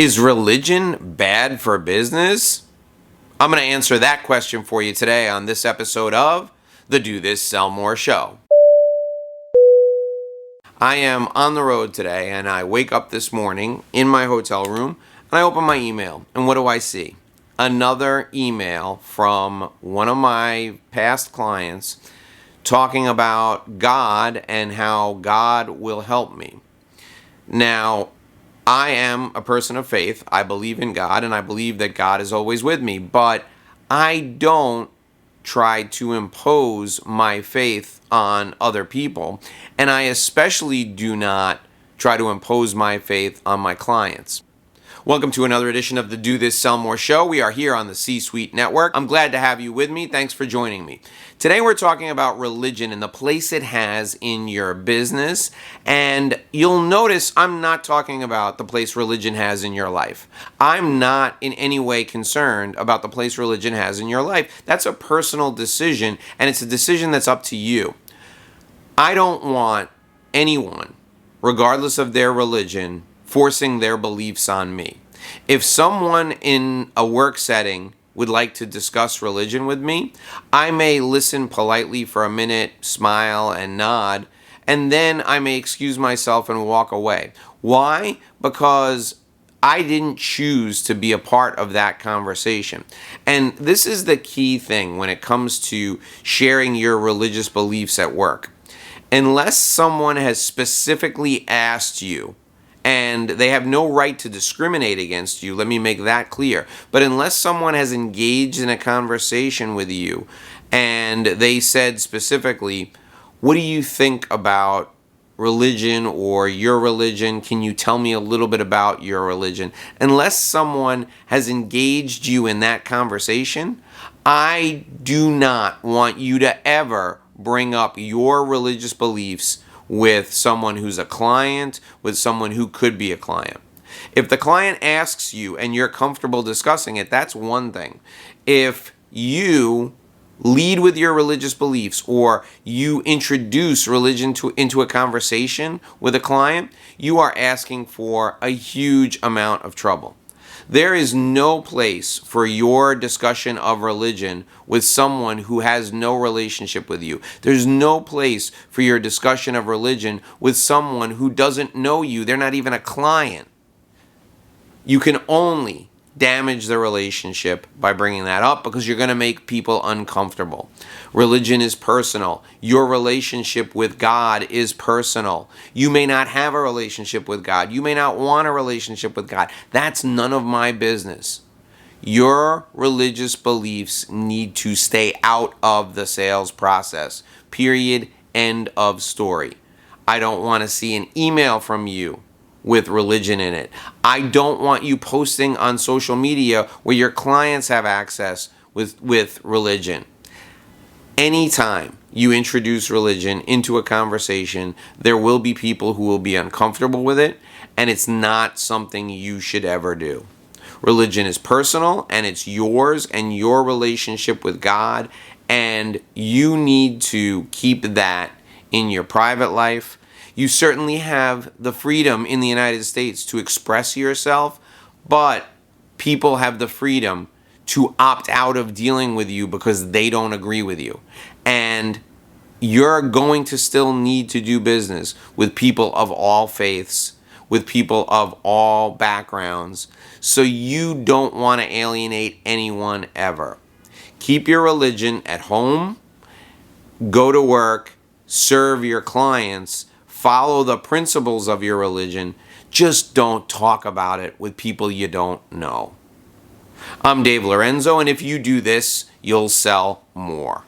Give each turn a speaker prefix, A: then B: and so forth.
A: Is religion bad for business? I'm going to answer that question for you today on this episode of the Do This Sell More show. I am on the road today and I wake up this morning in my hotel room and I open my email and what do I see? Another email from one of my past clients talking about God and how God will help me. Now, I am a person of faith. I believe in God and I believe that God is always with me, but I don't try to impose my faith on other people, and I especially do not try to impose my faith on my clients. Welcome to another edition of the Do This Sell More show. We are here on the C-Suite Network. I'm glad to have you with me. Thanks for joining me. Today we're talking about religion and the place it has in your business. And you'll notice I'm not talking about the place religion has in your life. I'm not in any way concerned about the place religion has in your life. That's a personal decision, and it's a decision that's up to you. I don't want anyone, regardless of their religion, forcing their beliefs on me. If someone in a work setting would like to discuss religion with me, I may listen politely for a minute, smile and nod, and then I may excuse myself and walk away. Why? Because I didn't choose to be a part of that conversation. And this is the key thing when it comes to sharing your religious beliefs at work. Unless someone has specifically asked you, and they have no right to discriminate against you, let me make that clear. But unless someone has engaged in a conversation with you and they said specifically, what do you think about religion or your religion? Can you tell me a little bit about your religion? Unless someone has engaged you in that conversation, I do not want you to ever bring up your religious beliefs with someone who's a client, with someone who could be a client. If the client asks you and you're comfortable discussing it, that's one thing. If you lead with your religious beliefs or you introduce religion into a conversation with a client, you are asking for a huge amount of trouble. There is no place for your discussion of religion with someone who has no relationship with you. There's no place for your discussion of religion with someone who doesn't know you. They're not even a client. You can only damage the relationship by bringing that up because you're going to make people uncomfortable. Religion is personal. Your relationship with God is personal. You may not have a relationship with God. You may not want a relationship with God. That's none of my business. Your religious beliefs need to stay out of the sales process. Period. End of story. I don't want to see an email from you with religion in it. I don't want you posting on social media where your clients have access with religion. Anytime you introduce religion into a conversation, there will be people who will be uncomfortable with it, and it's not something you should ever do. Religion is personal, and it's yours and your relationship with God, and you need to keep that in your private life. You certainly have the freedom in the United States to express yourself, but people have the freedom to opt out of dealing with you because they don't agree with you. And you're going to still need to do business with people of all faiths, with people of all backgrounds, so you don't want to alienate anyone ever. Keep your religion at home, go to work, serve your clients, follow the principles of your religion. Just don't talk about it with people you don't know. I'm Dave Lorenzo, and if you do this, you'll sell more.